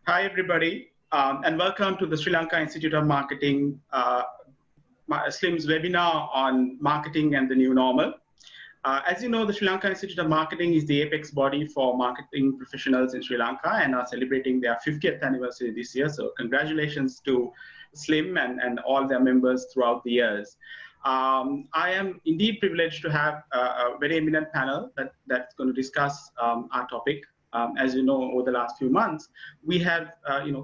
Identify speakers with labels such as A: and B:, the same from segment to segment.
A: Hi, everybody, and welcome to the Sri Lanka Institute of Marketing Slim's webinar on marketing and the new normal. As you know, the Sri Lanka Institute of Marketing is the apex body for marketing professionals in Sri Lanka and are celebrating their 50th anniversary this year. So congratulations to Slim and all their members throughout the years. I am indeed privileged to have a very eminent panel that's going to discuss our topic. As you know, over the last few months, we have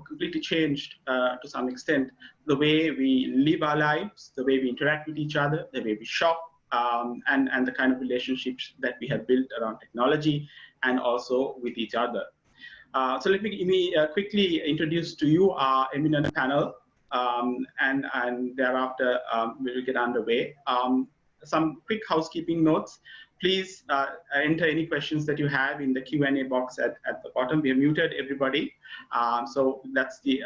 A: completely changed to some extent the way we live our lives, the way we interact with each other, the way we shop, and the kind of relationships that we have built around technology and also with each other. So let me quickly introduce to you our eminent panel, and thereafter we will get underway. Some quick housekeeping notes. Please enter any questions that you have in the Q&A box at the bottom. We have muted everybody, so that's the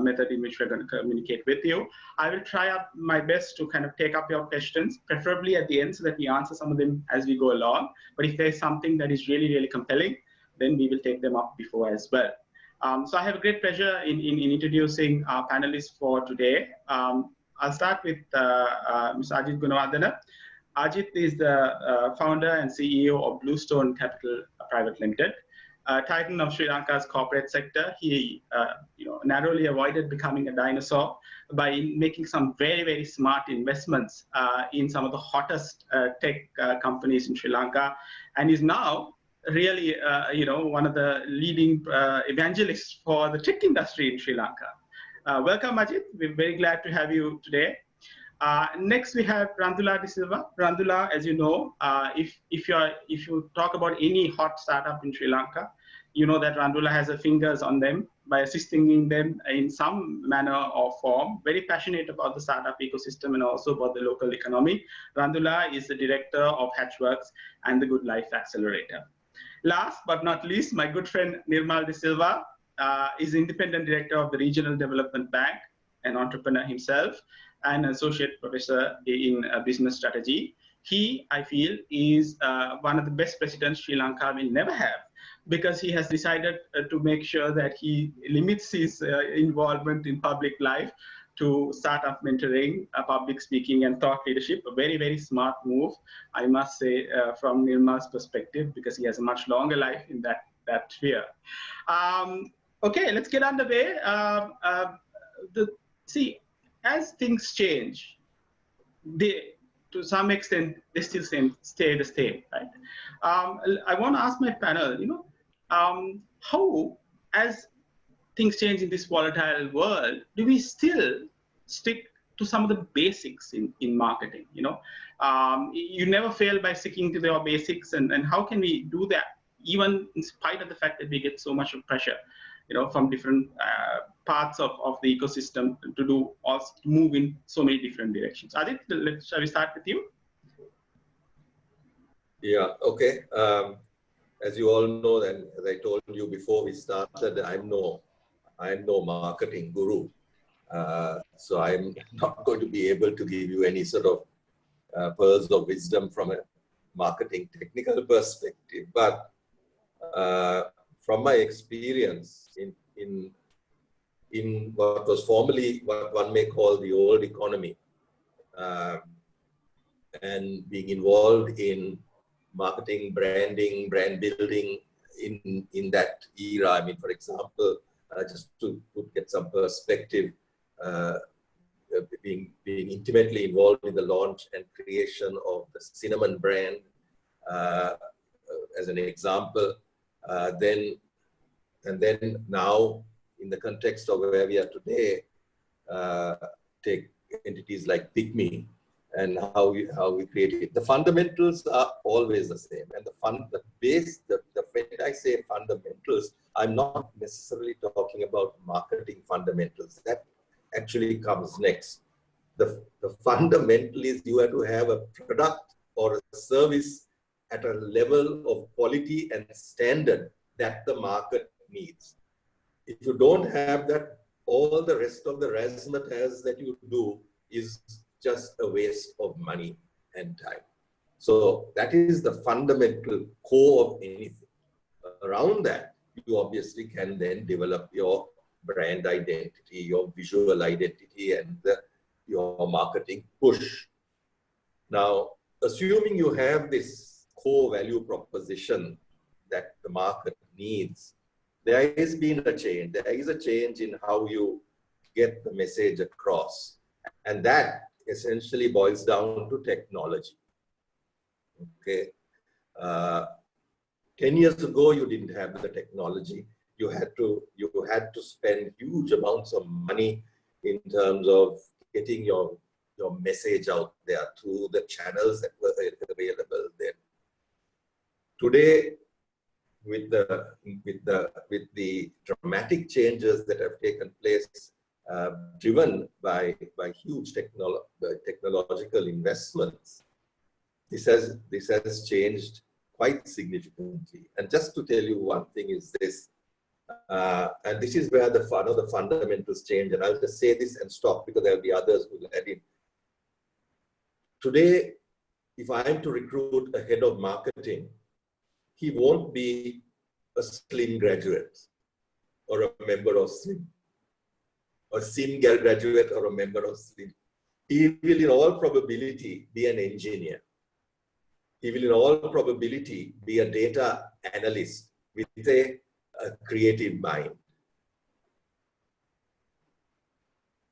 A: method in which we're going to communicate with you. I will try up my best to kind of take up your questions, preferably at the end, so that we answer some of them as we go along. But if there's something that is really, really compelling, then we will take them up before as well. So I have a great pleasure in introducing our panelists for today. I'll start with Mr. Ajit Gunewardena. Ajit is the founder and CEO of Bluestone Capital Private Limited. Titan of Sri Lanka's corporate sector, he narrowly avoided becoming a dinosaur by making some very, very smart investments in some of the hottest tech companies in Sri Lanka, and is now really one of the leading evangelists for the tech industry in Sri Lanka. Welcome, Ajit. We're very glad to have you today. Next, we have Randhula de Silva. Randhula, as you know, if you talk about any hot startup in Sri Lanka, you know that Randhula has her fingers on them by assisting them in some manner or form. Very passionate about the startup ecosystem and also about the local economy. Randhula is the director of Hatchworks and the Goodlife Accelerator. Last but not least, my good friend Nirmal de Silva is independent director of the Regional Development Bank, an entrepreneur himself, and associate professor in business strategy. He, I feel, is one of the best presidents Sri Lanka will never have, because he has decided to make sure that he limits his involvement in public life to startup mentoring, public speaking, and thought leadership. A very, very smart move, I must say, from Nirmal's perspective, because he has a much longer life in that sphere. Okay, let's get underway. See, as things change, to some extent, they still stay the same, right? I want to ask my panel, how, as things change in this volatile world, do we still stick to some of the basics in marketing? You never fail by sticking to your basics, and how can we do that, even in spite of the fact that we get so much of pressure, from different parts of the ecosystem to move in so many different directions. Ajit, shall we start with you?
B: Yeah, okay. As you all know, and as I told you before we started, I'm no marketing guru. So I'm not going to be able to give you any sort of pearls of wisdom from a marketing technical perspective. But from my experience in what was formerly what one may call the old economy, and being involved in marketing, branding, brand building in that era. I mean, for example, just to get some perspective, being intimately involved in the launch and creation of the cinnamon brand, as an example. Then now, in the context of where we are today, take entities like Pygmy and how we create it. The fundamentals are always the same, and the base. When I say fundamentals, I'm not necessarily talking about marketing fundamentals. That actually comes next. The fundamental is you have to have a product or a service at a level of quality and standard that the market needs. If you don't have that, all the rest of the razzmatazz that you do is just a waste of money and time. So that is the fundamental core of anything. Around that, you obviously can then develop your brand identity, your visual identity, and your marketing push. Now, assuming you have this core value proposition that the market needs, there has been a change. There is a change in how you get the message across. And that essentially boils down to technology. Okay. 10 years ago, you didn't have the technology. You had to spend huge amounts of money in terms of getting your message out there through the channels that were available then. Today, with the dramatic changes that have taken place, driven by huge technological investments, this has changed quite significantly. And just to tell you one thing is this, and this is where the fundamentals change. And I'll just say this and stop because there will be others who will add in. Today, if I am to recruit a head of marketing, he won't be a Slim graduate or a member of Slim, or Sim graduate or a member of Slim. He will in all probability be an engineer. He will in all probability be a data analyst with a creative mind.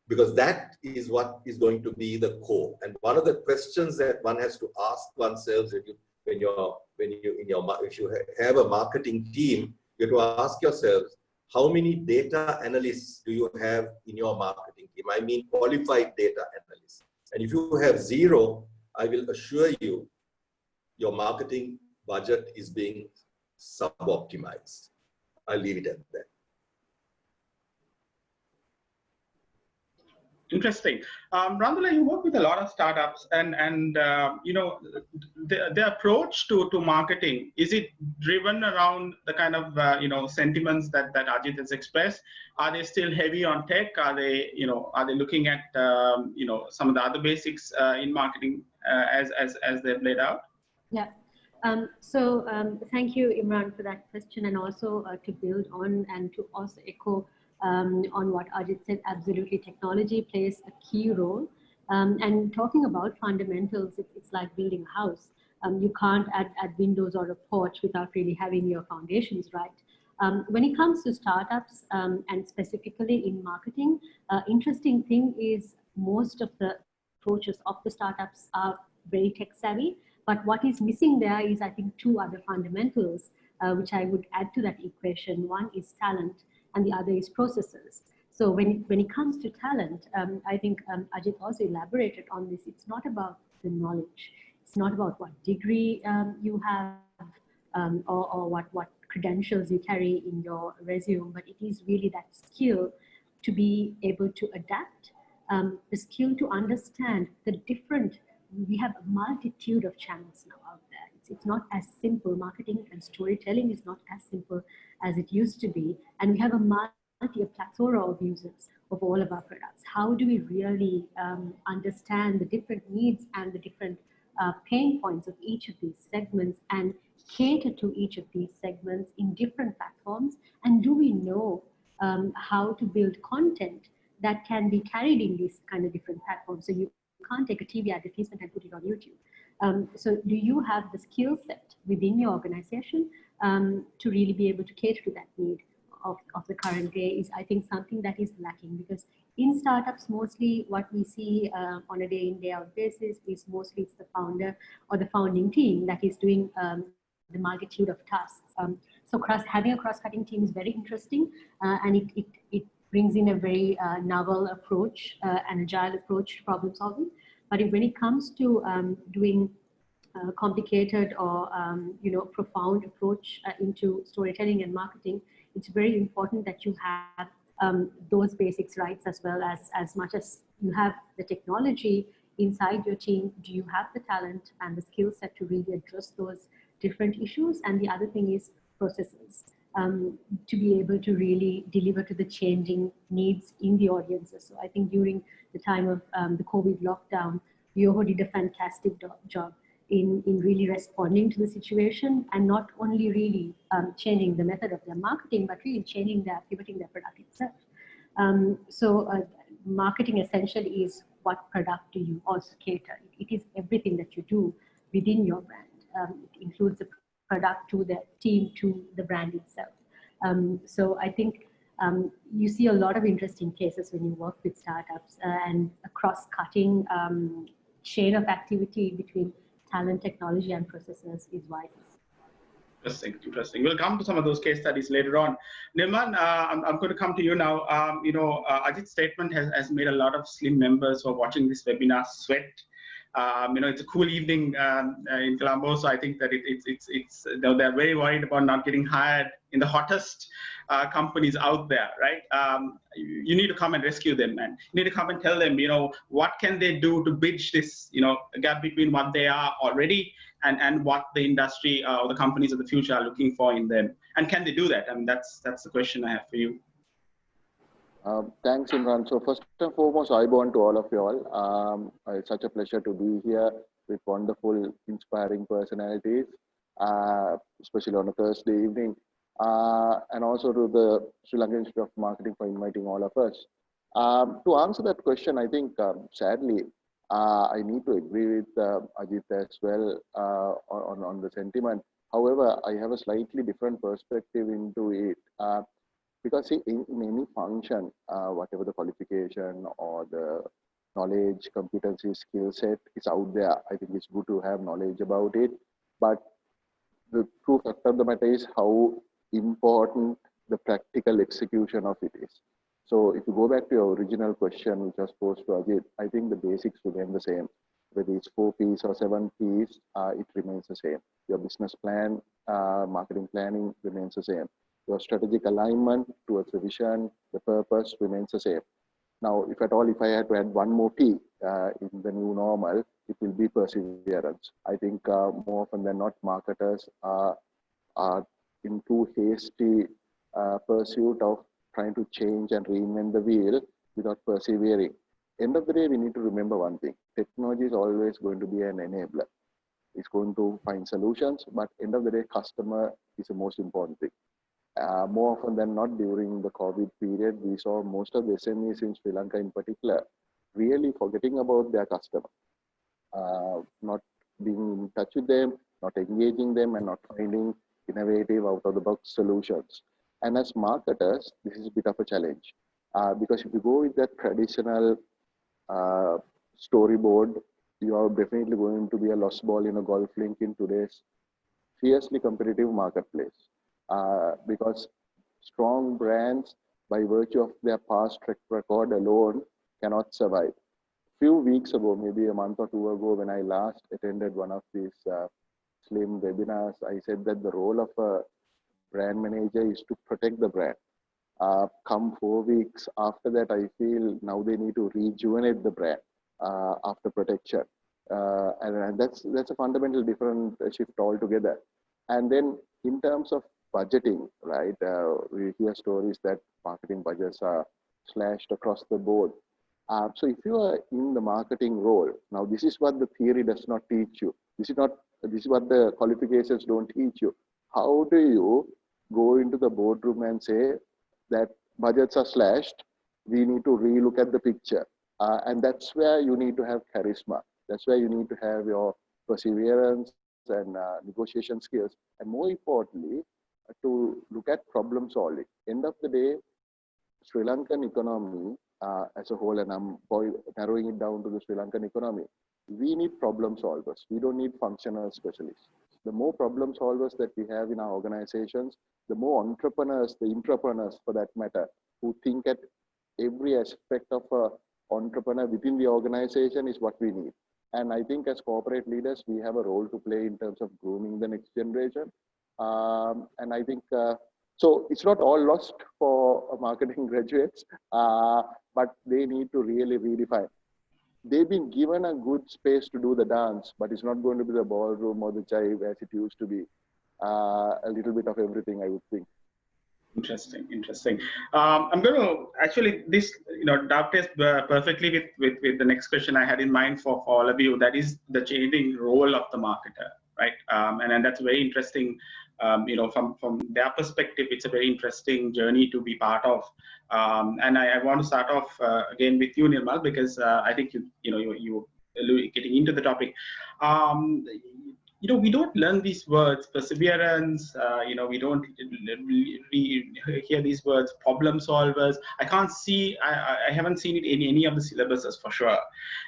B: Because that is what is going to be the core. And one of the questions that one has to ask oneself if you have a marketing team, you have to ask yourselves, how many data analysts do you have in your marketing team? I mean qualified data analysts. And if you have zero, I will assure you, your marketing budget is being sub-optimized. I'll leave it at that.
A: Interesting. Randhula, you work with a lot of startups, and you know, the approach to marketing, is it driven around the kind of you know, sentiments that Ajit has expressed? Are they still heavy on tech? Are they looking at you know, some of the other basics in marketing as they've laid out?
C: Yeah. Thank you, Imran, for that question, and also to build on and to also echo on what Ajit said. Absolutely, technology plays a key role. And talking about fundamentals, it's like building a house. You can't add windows or a porch without really having your foundations right. When it comes to startups, and specifically in marketing, interesting thing is most of the approaches of the startups are very tech savvy. But what is missing there is, I think, two other fundamentals, which I would add to that equation. One is talent, and the other is processes. So when it comes to talent, I think Ajit also elaborated on this. It's not about the knowledge. It's not about what degree you have or what credentials you carry in your resume, but it is really that skill to be able to adapt, the skill to understand the different. We have a multitude of channels now out there. It's not as simple. Marketing and storytelling is not as simple as it used to be. And we have a plethora of users of all of our products. How do we really understand the different needs and the different pain points of each of these segments and cater to each of these segments in different platforms? And do we know how to build content that can be carried in these kind of different platforms? So you can't take a TV advertisement and put it on YouTube. So do you have the skill set within your organization to really be able to cater to that need of the current day is, I think, something that is lacking, because in startups, mostly what we see on a day in, day out basis is mostly it's the founder or the founding team that is doing the multitude of tasks. So having a cross-cutting team is very interesting, and it brings in a very novel approach, an agile approach to problem solving. But when it comes to doing complicated or profound approach into storytelling and marketing, it's very important that you have those basics rights, as well as much as you have the technology inside your team. Do you have the talent and the skill set to really address those different issues? And the other thing is processes, to be able to really deliver to the changing needs in the audiences. So I think during the time of the COVID lockdown, Yoho did a fantastic job in really responding to the situation, and not only really changing the method of their marketing, but really pivoting their product itself. Marketing essentially is what product do you also cater. It is everything that you do within your brand. It includes the product to the team to the brand itself. So I think you see a lot of interesting cases when you work with startups, and a cross-cutting chain of activity between talent, technology, and processes is vital.
A: Interesting. We'll come to some of those case studies later on. Nirmal, I'm going to come to you now. Ajit's statement has made a lot of Slim members who are watching this webinar sweat. It's a cool evening in Colombo, so I think that they're very worried about not getting hired in the hottest companies out there, right? You need to come and rescue them, man. You need to come and tell them, what can they do to bridge this, gap between what they are already and what the industry or the companies of the future are looking for in them. And can they do that? I mean, that's the question I have for you.
D: Thanks, Imran. So first and foremost, I want to all of you all. It's such a pleasure to be here with wonderful, inspiring personalities, especially on a Thursday evening. And also to the Sri Lankan Institute of Marketing for inviting all of us. To answer that question, I think, sadly, I need to agree with Ajit as well on the sentiment. However, I have a slightly different perspective into it. Because see, in any function, whatever the qualification or the knowledge, competency, skill set is out there, I think it's good to have knowledge about it. But the true fact of the matter is how important the practical execution of it is. So if you go back to your original question, which was posed to Ajit, I think the basics remain the same. Whether it's 4 Ps or 7 Ps, it remains the same. Your business plan, marketing planning remains the same. Your strategic alignment towards the vision, the purpose remains the same. Now, if I had to add one more P in the new normal, it will be perseverance. I think more often than not, marketers are in too hasty pursuit of trying to change and reinvent the wheel without persevering. End of the day, we need to remember one thing. Technology is always going to be an enabler. It's going to find solutions, but end of the day, customer is the most important thing. More often than not, during the COVID period, we saw most of the SMEs in Sri Lanka in particular really forgetting about their customer, not being in touch with them, not engaging them, and not finding innovative out-of-the-box solutions. And as marketers, this is a bit of a challenge because if you go with that traditional storyboard, you are definitely going to be a lost ball in a golf link in today's fiercely competitive marketplace. Because strong brands, by virtue of their past track record alone, cannot survive. Few weeks ago, maybe a month or two ago, when I last attended one of these Slim webinars, I said that the role of a brand manager is to protect the brand. Come 4 weeks after that, I feel now they need to rejuvenate the brand after protection. And that's a fundamental different shift altogether. And then in terms of budgeting, right? We hear stories that marketing budgets are slashed across the board. So if you are in the marketing role, now this is what the theory does not teach you. This is what the qualifications don't teach you. How do you go into the boardroom and say that budgets are slashed? We need to relook at the picture. And that's where you need to have charisma. That's where you need to have your perseverance and negotiation skills. And more importantly, to look at problem solving. End of the day, Sri Lankan economy as a whole, and I'm narrowing it down to the Sri Lankan economy, we need problem solvers. We don't need functional specialists. The more problem solvers that we have in our organizations, the more entrepreneurs, the intrapreneurs for that matter, who think at every aspect of an entrepreneur within the organization is what we need. And I think as corporate leaders, we have a role to play in terms of grooming the next generation. And I think, so it's not all lost for marketing graduates, but they need to really redefine. They've been given a good space to do the dance, but it's not going to be the ballroom or the jive as it used to be. A little bit of everything, I would think.
A: Interesting, interesting. I'm going to actually this dovetails perfectly with the next question I had in mind for all of you. That is the changing role of the marketer, right? And that's very interesting. From their perspective, it's a very interesting journey to be part of. And I want to start off again with you, Nirmal, because I think you getting into the topic. We don't learn these words, perseverance, we don't hear these words, problem solvers. I haven't seen it in any of the syllabuses for sure.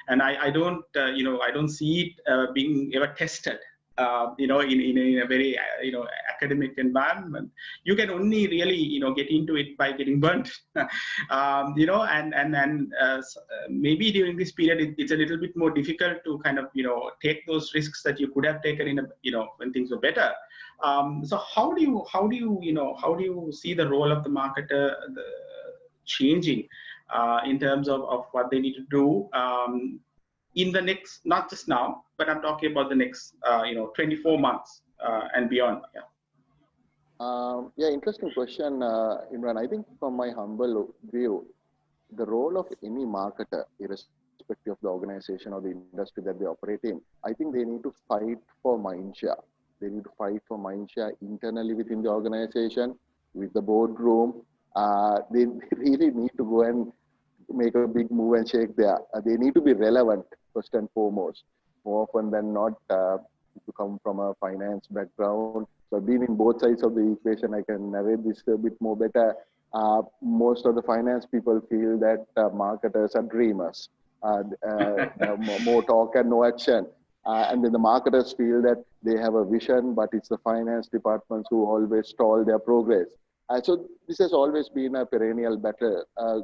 A: And I don't see it being ever tested, in a very, academic environment. You can only really, get into it by getting burnt, maybe during this period, it's a little bit more difficult to kind of, take those risks that you could have taken when things were better. So how do you see the role of the marketer changing in terms of what they need to do in the next, not just now, but I'm talking about the next, 24 months and beyond.
D: Yeah, interesting question, Imran. I think from my humble view, the role of any marketer, irrespective of the organization or the industry that they operate in, I think they need to fight for mind share. They need to fight for mind share internally within the organization, with the boardroom. They really need to go and make a big move and shake there. They need to be relevant first and foremost. More often than not, to come from a finance background, so I've been in both sides of the equation. I can narrate this a bit more better. Most of the finance people feel that marketers are dreamers, more talk and no action. And then the marketers feel that they have a vision, but it's the finance departments who always stall their progress. So this has always been a perennial battle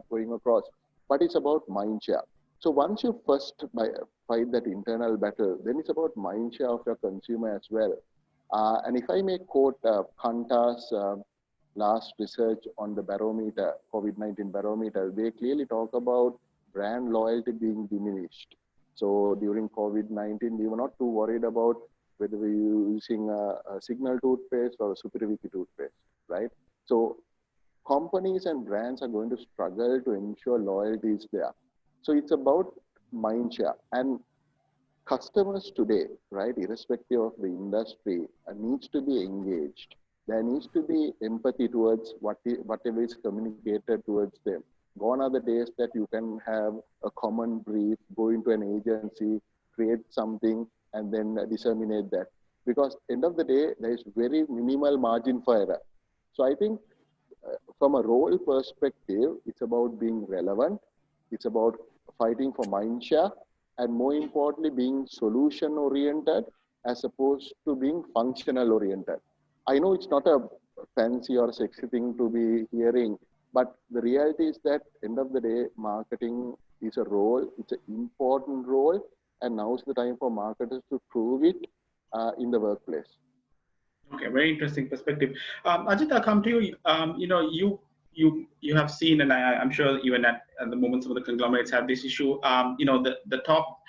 D: going across, but it's about mind share. So once you first fight that internal battle, then it's about mind share of your consumer as well. And if I may quote Kantar's last research on the barometer, COVID-19 barometer, they clearly talk about brand loyalty being diminished. So during COVID-19, we were not too worried about whether we were using a Signal toothpaste or a Superviki toothpaste, right? So companies and brands are going to struggle to ensure loyalty is there. So it's about mind share. And customers today, right, irrespective of the industry, needs to be engaged. There needs to be empathy towards whatever is communicated towards them. Gone are the days that you can have a common brief, go into an agency, create something, and then disseminate that. Because end of the day, there is very minimal margin for error. So I think from a role perspective, it's about being relevant. It's about fighting for mind share, and more importantly, being solution oriented as opposed to being functional oriented. I know it's not a fancy or sexy thing to be hearing, but the reality is that end of the day, marketing is a role. It's an important role, and now's the time for marketers to prove it in the workplace.
A: Okay, very interesting perspective. Ajit, I'll come to you. You have seen, and I'm sure even at the moment some of the conglomerates have this issue. The top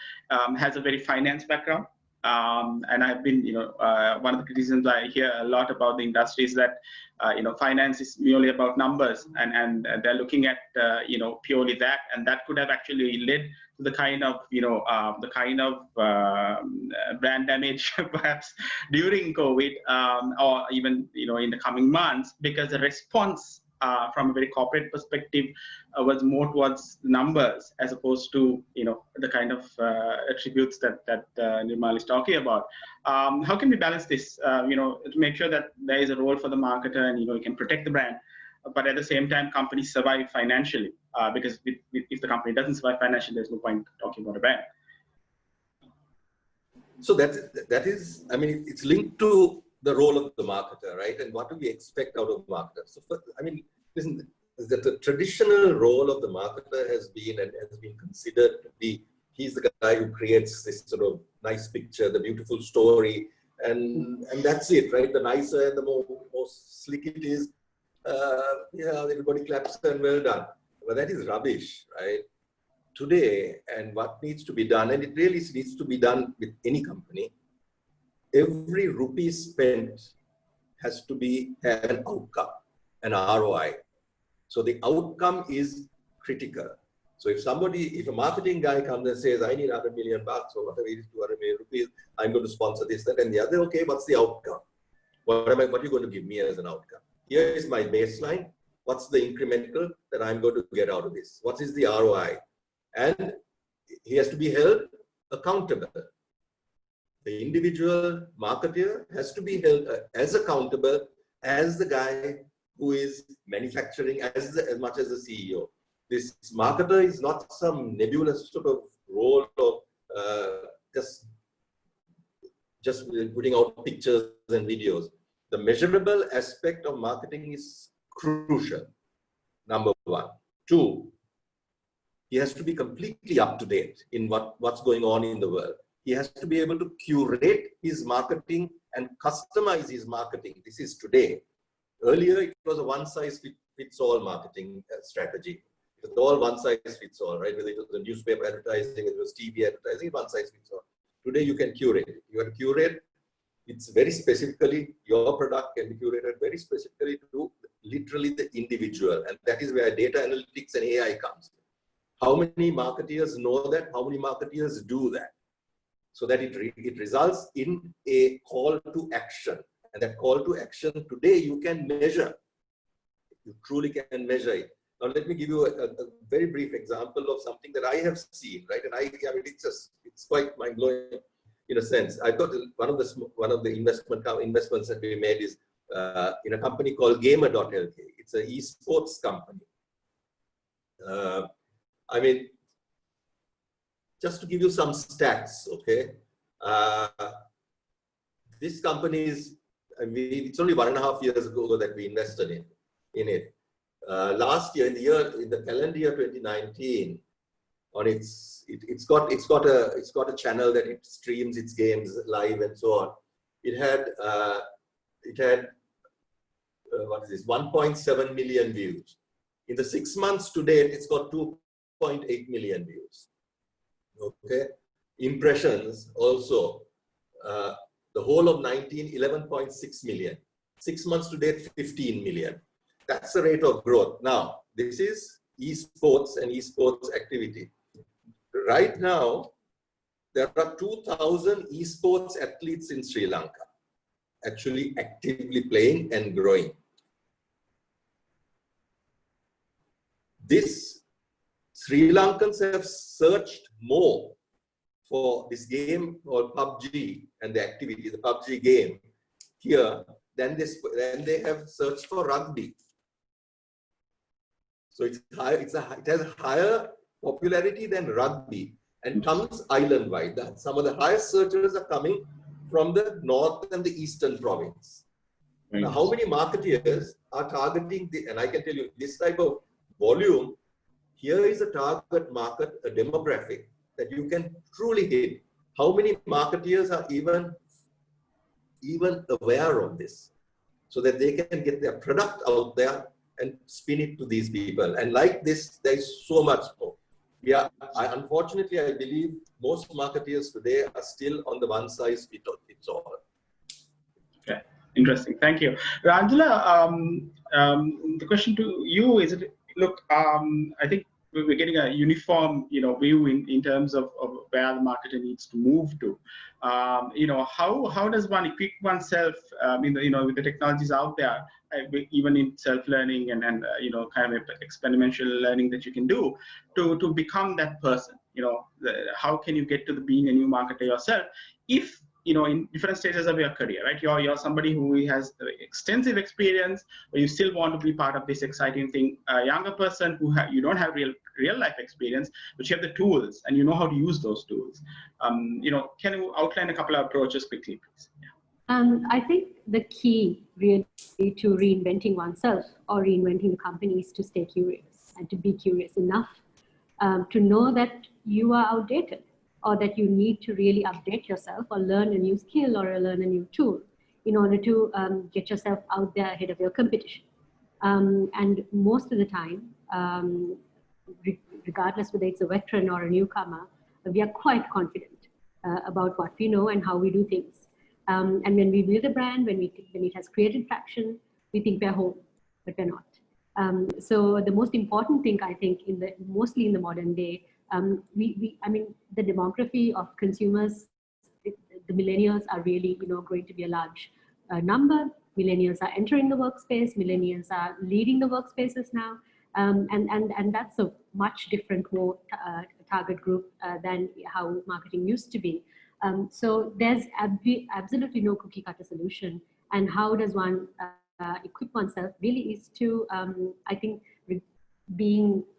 A: has a very finance background, and I've been, one of the criticisms I hear a lot about the industry is that finance is merely about numbers, and they're looking at purely that, and that could have actually led to the kind of brand damage perhaps during COVID, or even in the coming months, because the response from a very corporate perspective was more towards numbers as opposed to the kind of attributes that Nirmal is talking about. How can we balance this to make sure that there is a role for the marketer and you can protect the brand, but at the same time companies survive financially, because if the company doesn't survive financially, there's no point talking about a brand.
B: So that is, I mean, it's linked to the role of the marketer, right? And what do we expect out of marketers? So first, I mean, listen, that the traditional role of the marketer has been and has been considered to be, he's the guy who creates this sort of nice picture, the beautiful story, and that's it, right? The nicer and the more slick it is, everybody claps and well done. But that is rubbish, right? Today, and what needs to be done, and it really needs to be done with any company, every rupee spent has to be an outcome. an ROI. So the outcome is critical. So if a marketing guy comes and says, I need 100 million bucks or whatever it is, 200 million rupees, I'm going to sponsor this, that, and the other. Okay, what's the outcome? What are you going to give me as an outcome? Here is my baseline. What's the incremental that I'm going to get out of this? What is the ROI? And he has to be held accountable. The individual marketer has to be held as accountable as the guy who is manufacturing as much as the CEO. This marketer is not some nebulous sort of role of just putting out pictures and videos. The measurable aspect of marketing is crucial, number one. Two, he has to be completely up to date in what's going on in the world. He has to be able to curate his marketing and customize his marketing. This is today. Earlier, it was a one-size-fits-all marketing strategy. It was all one-size-fits all, right? Whether it was the newspaper advertising, it was TV advertising, one-size-fits-all. Today, you can curate it. You can curate. It's very specifically, your product can be curated very specifically to literally the individual. And that is where data analytics and AI comes. How many marketeers know that? How many marketeers do that? So that it results in a call to action. And that call to action today, you can measure. You truly can measure it. Now, let me give you a very brief example of something that I have seen, right? And I mean, it's quite mind-blowing in a sense. I've got one of the investments that we made is in a company called Gamer.lk. It's an esports company. I mean, just to give you some stats, okay? This company is, it's only 1.5 years ago that we invested in it. Last year, in the calendar year 2019, on it's got a channel that it streams its games live and so on. It had what is this? 1.7 million views. In the 6 months to date, it's got 2.8 million views. Okay, impressions also. The whole of 19, 11.6 million. 6 months to date, 15 million. That's the rate of growth. Now, this is esports and esports activity. Right now, there are 2,000 esports athletes in Sri Lanka, actually actively playing and growing. Sri Lankans have searched more for this game called PUBG and the activity, the PUBG game here, than they have searched for rugby. So it has a higher popularity than rugby and comes island-wide. Some of the highest searchers are coming from the north and the eastern province. Now, how many marketeers are targeting and I can tell you this type of volume, here is a target market, a demographic that you can truly hit. How many marketeers are even aware of this so that they can get their product out there and spin it to these people? And like this, there is so much more. Unfortunately, I believe most marketeers today are still on the one-size-fits-all.
A: Okay, interesting. Thank you. Randhula, the question to you is, look, I think we're getting a uniform, view in terms of where the marketer needs to move to. How does one equip oneself, with the technologies out there, even in self-learning and kind of experiential learning that you can do to become that person? How can you get to being a new marketer yourself if in different stages of your career, right? You're somebody who has extensive experience, but you still want to be part of this exciting thing. A younger person who you don't have real life experience, but you have the tools and you know how to use those tools. Can you outline a couple of approaches quickly, please? Yeah.
C: I think the key really to reinventing oneself or reinventing the company is to stay curious and to be curious enough to know that you are outdated, or that you need to really update yourself or learn a new skill or learn a new tool in order to get yourself out there ahead of your competition. And most of the time, regardless whether it's a veteran or a newcomer, we are quite confident about what we know and how we do things. And when we build a brand, when it has created traction, we think we're home. but we're not. So the most important thing, I think, mostly in the modern day, I mean, the demography of consumers, the millennials are really, going to be a large number. Millennials are entering the workspace. Millennials are leading the workspaces now. And that's a much different more target group than how marketing used to be. So there's absolutely no cookie cutter solution. And how does one equip oneself really is to, I think,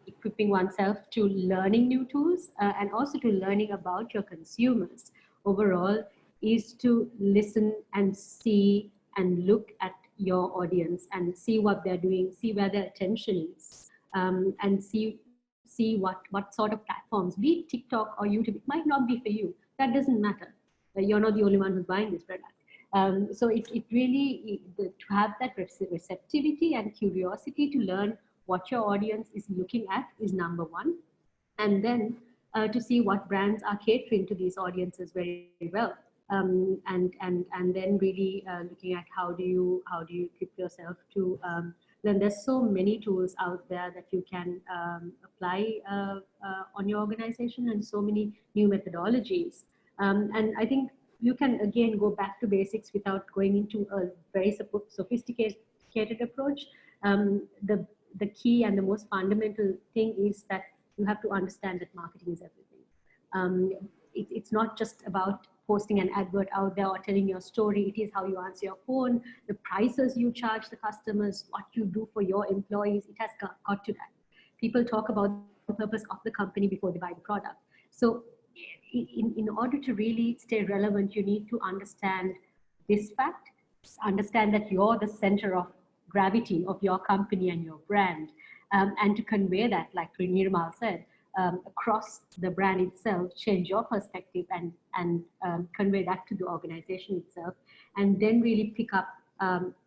C: equipping oneself to learning new tools and also to learning about your consumers overall, is to listen and see and look at your audience and see what they're doing, see where their attention is, and see what sort of platforms, be it TikTok or YouTube. It might not be for you. That doesn't matter. You're not the only one who's buying this product. So it really, to have that receptivity and curiosity to learn what your audience is looking at is number one. And then to see what brands are catering to these audiences very well. And then really looking at how do you equip yourself to then there's so many tools out there that you can apply on your organization, and so many new methodologies. And I think you can again go back to basics without going into a very sophisticated approach. The key and the most fundamental thing is that you have to understand that marketing is everything. It's not just about posting an advert out there or telling your story. It is how you answer your phone, the prices you charge the customers, what you do for your employees. It has got to that. People talk about the purpose of the company before they buy the product. So in order to really stay relevant, you need to understand this fact, understand that you're the center of gravity of your company and your brand, and to convey that, like Nirmal said, across the brand itself, change your perspective and convey that to the organization itself, and then really pick up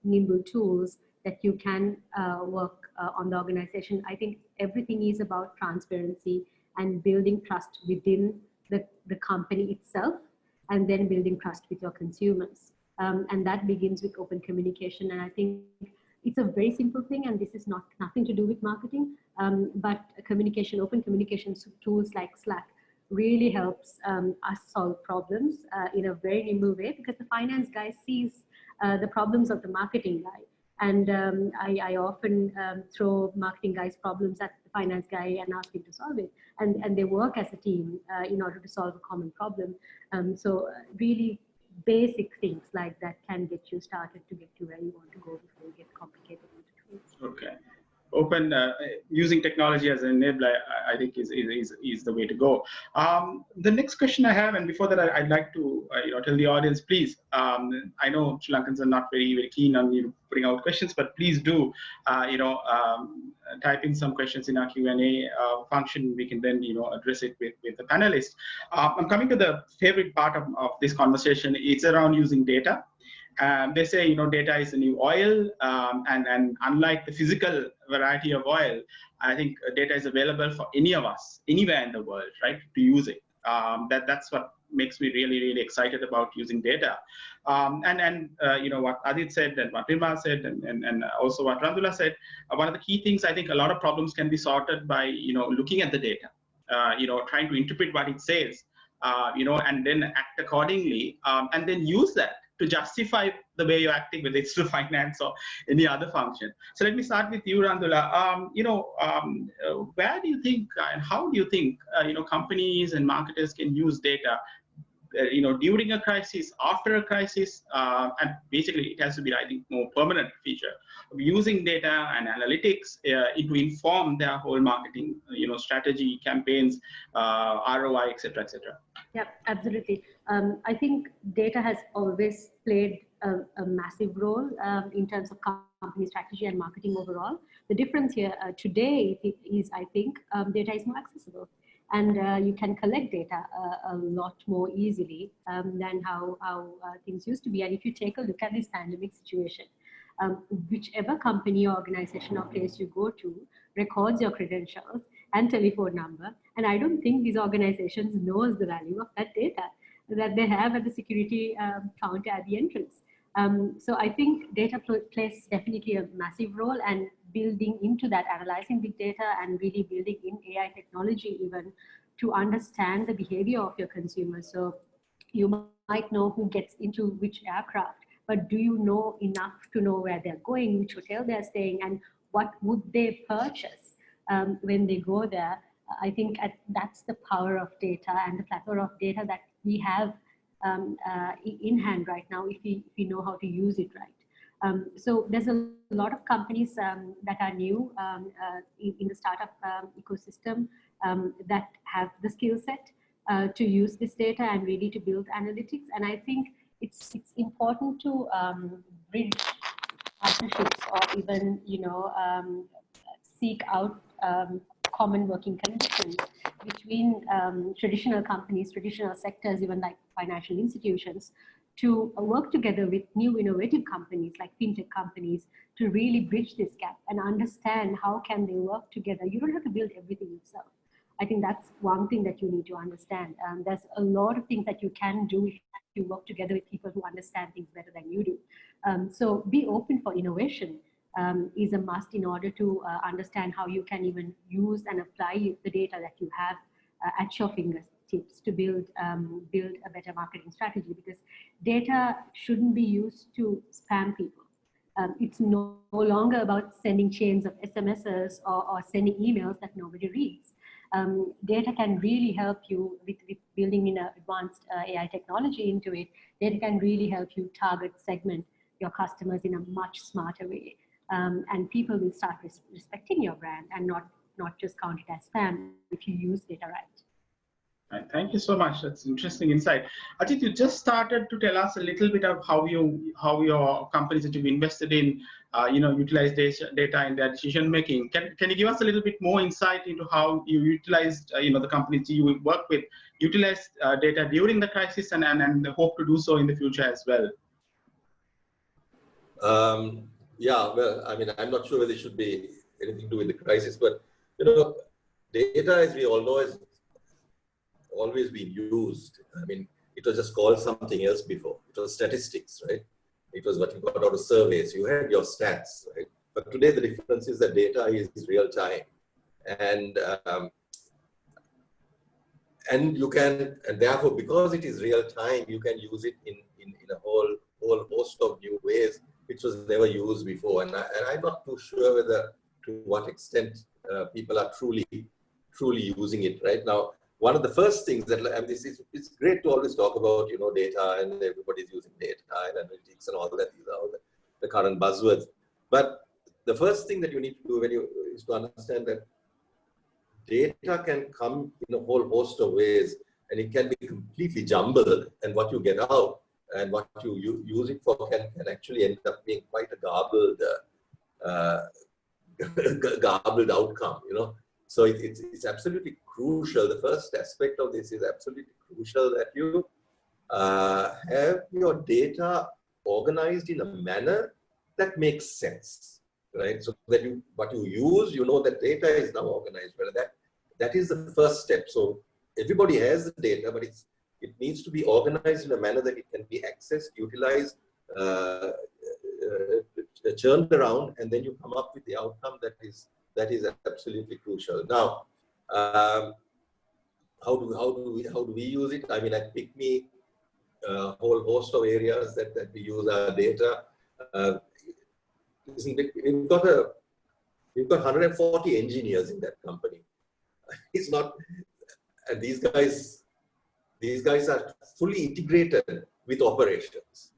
C: nimble tools that you can work on the organization. I think everything is about transparency and building trust within the company itself, and then building trust with your consumers. And that begins with open communication. And I think it's a very simple thing, and this is nothing to do with marketing, but open communication tools like Slack really helps us solve problems in a very nimble way, because the finance guy sees the problems of the marketing guy. And I often throw marketing guy's problems at the finance guy and ask him to solve it. And they work as a team in order to solve a common problem. So really basic things like that can get you started to get to where you want to go before you get complicated into tools.
A: Okay. Open using technology as an enabler, I think is the way to go. The next question I have, and before that, I'd like to tell the audience, please. I know Sri Lankans are not very keen on putting out questions, but please do type in some questions in our Q&A function. We can then address it with the panelists. I'm coming to the favorite part of this conversation. It's around using data. They say, data is the new oil, and unlike the physical variety of oil, I think data is available for any of us, anywhere in the world, right, to use it. That's what makes me really excited about using data. What Ajit said and what Nirmal said and also what Randhula said, one of the key things, I think a lot of problems can be sorted by, looking at the data, trying to interpret what it says, and then act accordingly, and then use that to justify the way you're acting, whether it's through finance or any other function. So let me start with you, Randhula. Where do you think and how do you think companies and marketers can use data during a crisis, after a crisis, and basically it has to be, I think, more permanent feature of using data and analytics to inform their whole marketing, strategy, campaigns, ROI, etc., etc.
C: Yeah, absolutely. I think data has always played a massive role in terms of company strategy and marketing overall. The difference here today is, I think, data is more accessible. And you can collect data a lot more easily than how things used to be. And if you take a look at this pandemic situation, whichever company or organization or place you go to records your credentials and telephone number. And I don't think these organizations knows the value of that data that they have at the security counter at the entrance. So I think data plays definitely a massive role, and building into that, analyzing big data and really building in AI technology even to understand the behavior of your consumers. So you might know who gets into which aircraft, but do you know enough to know where they're going, which hotel they're staying, and what would they purchase when they go there? I think that's the power of data and the plethora of data that we have in hand right now if we know how to use it right. So there's a lot of companies that are new in the startup ecosystem that have the skill set to use this data and really to build analytics. And I think it's important to bridge partnerships or even, seek out common working conditions between traditional companies, traditional sectors, even like financial institutions, to work together with new innovative companies like fintech companies to really bridge this gap and understand how can they work together. You don't have to build everything yourself. I think that's one thing that you need to understand. There's a lot of things that you can do if you work together with people who understand things better than you do. So be open for innovation is a must in order to understand how you can even use and apply the data that you have at your fingertips to build a better marketing strategy, because data shouldn't be used to spam people. It's no longer about sending chains of SMSs or sending emails that nobody reads. Data can really help you with building in advanced AI technology into it. Data can really help you target, segment your customers in a much smarter way. And people will start respecting your brand and not just count it as spam if you use data right.
A: Right. Thank you so much. That's interesting insight. Ajit, you just started to tell us a little bit of how your companies that you've invested in, utilize data in their decision making. Can you give us a little bit more insight into how you utilized, the companies you work with, utilized data during the crisis and hope to do so in the future as well?
B: Yeah, well, I mean, I'm not sure whether it should be anything to do with the crisis, but data, as we all know, has always been used. I mean, it was just called something else before. It was statistics, right? It was what you got out of surveys. You had your stats, right? But today the difference is that data is real time, and you can, and therefore because it is real time, you can use it in a whole host of new ways which was never used before. And I'm not too sure whether to what extent people are truly using it right now. One of the first things that, and it's great to always talk about, data, and everybody's using data and analytics and all that. These are all the current buzzwords. But the first thing that you need to do is to understand that data can come in a whole host of ways, and it can be completely jumbled, and what you get out and what you use it for can actually end up being quite a garbled outcome, So it's absolutely crucial. The first aspect of this is absolutely crucial that you have your data organized in a manner that makes sense, right? So that what you use, that data is now organized. Well, that is the first step. So everybody has the data, but it needs to be organized in a manner that it can be accessed, utilized, churned around, and then you come up with the outcome that is absolutely crucial. Now, how do we use it? I mean, at PickMe, a whole host of areas that we use our data. We've got 140 engineers in that company. It's not, and these guys are fully integrated with operations.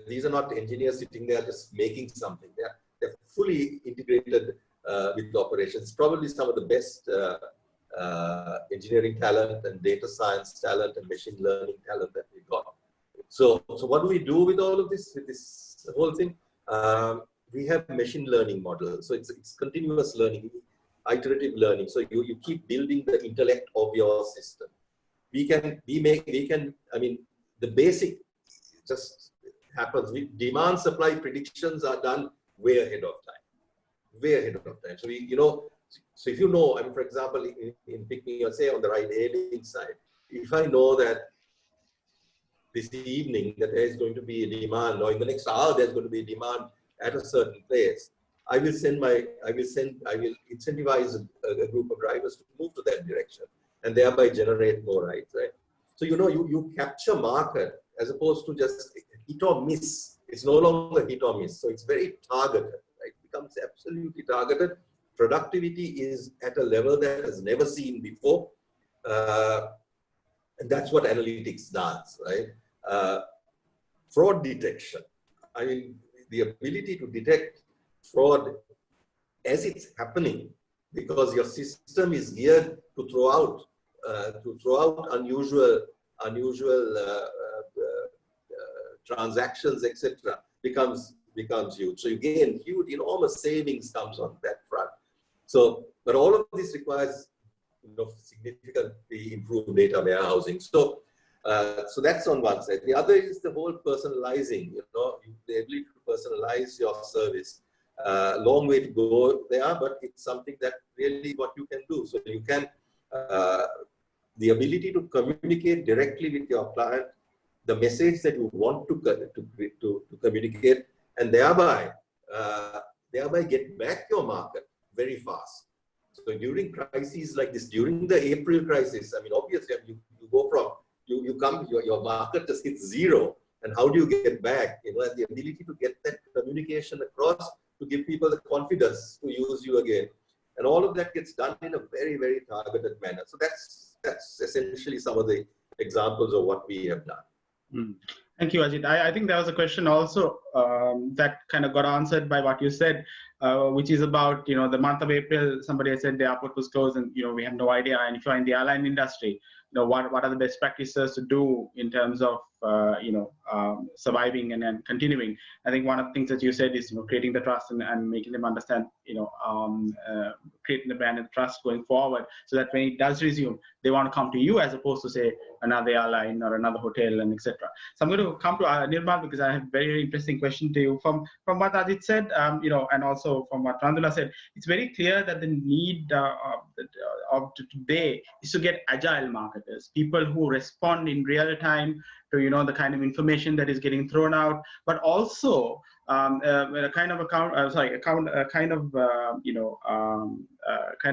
B: These are not engineers sitting there just making something. They're fully integrated with operations. Probably some of the best engineering talent and data science talent and machine learning talent that we've got. So what do we do with all of this, with this whole thing? We have machine learning models. So it's continuous learning, iterative learning. So you keep building the intellect of your system. I mean, the basic just happens. Demand supply predictions are done way ahead of time. So so if I mean, for example, in picking, say on the ride hailing side, if I know that this evening that there is going to be a demand, or in the next hour there's going to be a demand at a certain place, I will incentivize a group of drivers to move to that direction and thereby generate more rides, right? So, you capture market as opposed to just hit or miss. It's no longer hit or miss. So it's very targeted, right? It becomes absolutely targeted. Productivity is at a level that has never seen before. And that's what analytics does, right? Fraud detection. I mean, the ability to detect fraud as it's happening, because your system is geared to throw out unusual transactions, etc., becomes huge. So you gain huge, enormous savings comes on that front. So, but all of this requires significantly improved data warehousing. So, so that's on one side. The other is the whole personalizing. The ability to personalize your service. Long way to go there, but it's something that really what you can do. So you can the ability to communicate directly with your client, the message that you want to communicate, and thereby get back your market very fast. So during crises like this, during the April crisis, I mean, obviously you go from your market just hits zero, and how do you get back? And the ability to get that communication across to give people the confidence to use you again, and all of that gets done in a very, very targeted manner. So that's essentially some of the examples of what we have done.
A: Thank you, Ajit. I think there was a question also that kind of got answered by what you said, which is about, the month of April. Somebody has said the airport was closed and, we have no idea. And if you're in the airline industry, what are the best practices to do in terms of, surviving and then continuing? I think one of the things that you said is, creating the trust and making them understand, creating the brand and trust going forward, so that when it does resume, they want to come to you as opposed to, say, another airline or another hotel and etc. So I'm going to come to Nirmal, because I have a very interesting question to you. From what Ajit said, and also from what Randhula said, it's very clear that the need of today is to get agile marketers, people who respond in real time to the kind of information that is getting thrown out, but also a kind of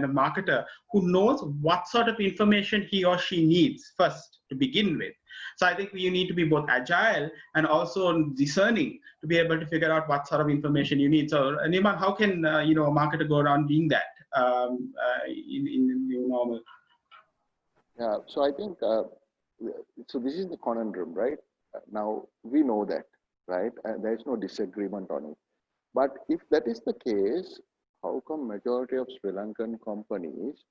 A: marketer who knows what sort of information he or she needs first to begin with. So I think you need to be both agile and also discerning to be able to figure out what sort of information you need. So Nirmal, how can a marketer go around doing that in the new normal?
D: Yeah, so I think so this is the conundrum, right? Now we know that, right? There is no disagreement on it. But if that is the case, how come majority of Sri Lankan companies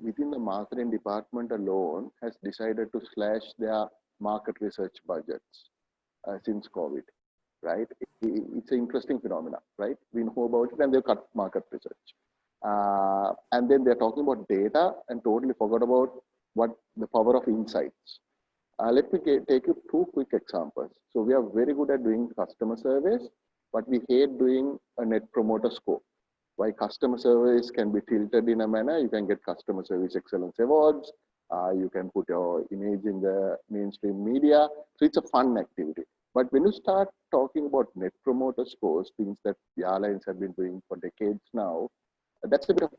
D: within the marketing department alone has decided to slash their market research budgets since COVID, right? It's an interesting phenomenon, right? We know about it and they've cut market research. And then they're talking about data and totally forgot about what the power of insights. Let me take you two quick examples. So we are very good at doing customer surveys, but we hate doing a net promoter score. Why customer service can be tilted in a manner, you can get customer service excellence awards, you can put your image in the mainstream media, so it's a fun activity. But when you start talking about net promoter scores, things that the airlines have been doing for decades now, that's a bit of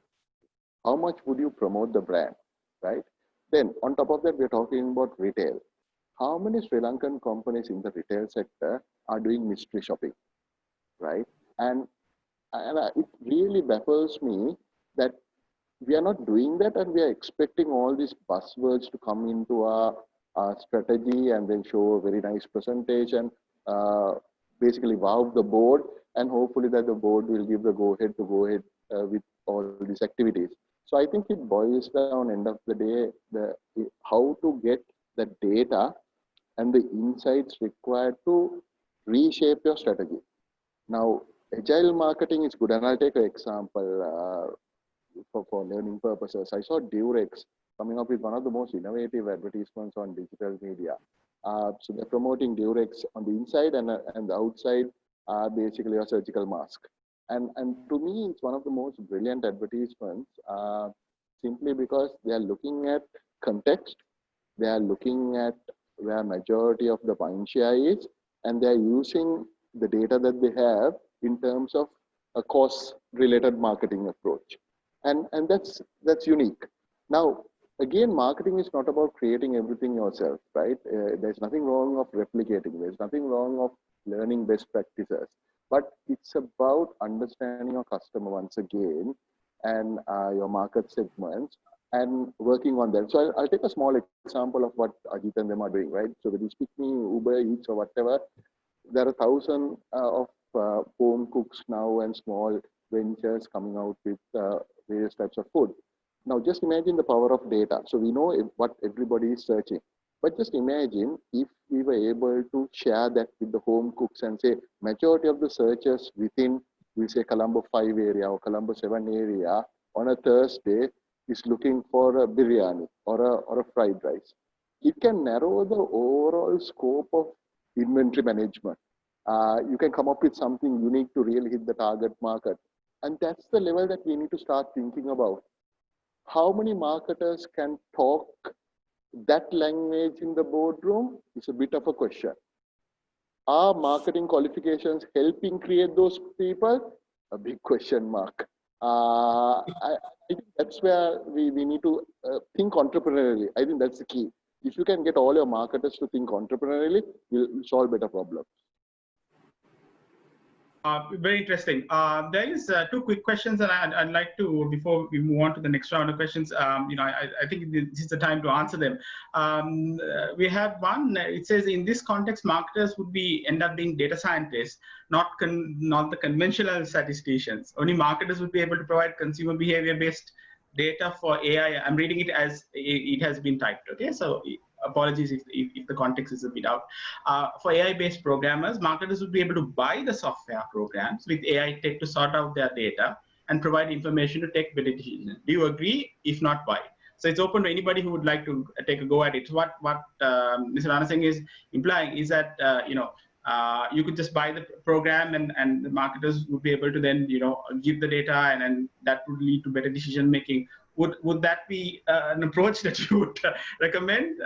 D: how much would you promote the brand, right? Then on top of that, we're talking about retail. How many Sri Lankan companies in the retail sector are doing mystery shopping, right? And it really baffles me that we are not doing that, and we are expecting all these buzzwords to come into our strategy and then show a very nice presentation, basically wow the board, and hopefully that the board will give the go-ahead to go ahead with all these activities. So I think it boils down, end of the day, how to get the data and the insights required to reshape your strategy. Now, agile marketing is good, and I'll take an example for learning purposes. I saw Durex coming up with one of the most innovative advertisements on digital media. So they're promoting Durex on the inside, and the outside basically a surgical mask. And to me, it's one of the most brilliant advertisements, simply because they are looking at context, they are looking at where majority of the mind share is, and they're using the data that they have in terms of a cost-related marketing approach, and that's unique. Now, again, marketing is not about creating everything yourself, right? There's nothing wrong of replicating. There's nothing wrong of learning best practices, but it's about understanding your customer once again, and your market segments, and working on them. So I'll take a small example of what Ajit and them are doing, right? So when you speak me Uber Eats or whatever, there are thousands of home cooks now and small ventures coming out with various types of food. Now, just imagine the power of data. So we know what everybody is searching. But just imagine if we were able to share that with the home cooks and say, majority of the searchers within, we say Colombo 5 area or Colombo 7 area on a Thursday is looking for a biryani or a fried rice. It can narrow the overall scope of inventory management. You can come up with something unique to really hit the target market. And that's the level that we need to start thinking about. How many marketers can talk that language in the boardroom is a bit of a question. Are marketing qualifications helping create those people? A big question mark. I think that's where we need to think entrepreneurially. I think that's the key. If you can get all your marketers to think entrepreneurially, you'll solve better problems.
A: Very interesting. There is 2 quick questions, and I'd like to, before we move on to the next round of questions, I think this is the time to answer them. We have one. It says, in this context, marketers would end up being data scientists, not the conventional statisticians. Only marketers would be able to provide consumer behavior-based data for AI. I'm reading it as it has been typed. Okay, so apologies if the context is a bit out. For AI-based programmers, marketers would be able to buy the software programs with AI tech to sort out their data and provide information to take better decisions. Do you agree? If not, why? So it's open to anybody who would like to take a go at it. So what Mr. Rana Singh is implying is that you could just buy the program, and the marketers would be able to then give the data, and that would lead to better decision making. Would that be an approach that you would recommend?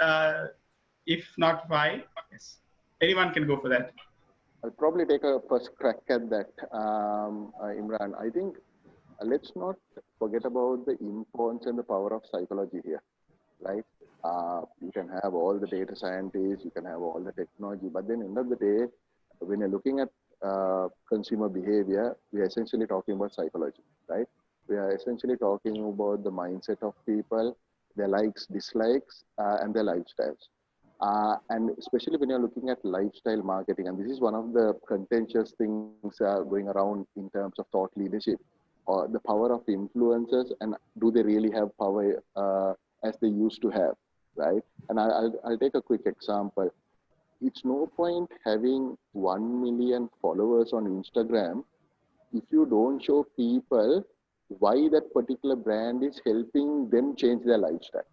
A: If not, why? Yes. Anyone can go for that.
D: I'll probably take a first crack at that, Imran. I think let's not forget about the importance and the power of psychology here, right? You can have all the data scientists, you can have all the technology, but then end of the day, when you're looking at consumer behavior, we are essentially talking about psychology, right? We are essentially talking about the mindset of people, their likes, dislikes, and their lifestyles. And especially when you're looking at lifestyle marketing, and this is one of the contentious things going around in terms of thought leadership, or the power of influencers, and do they really have power as they used to have, right? And I'll take a quick example. It's no point having 1 million followers on Instagram if you don't show people why that particular brand is helping them change their lifestyle.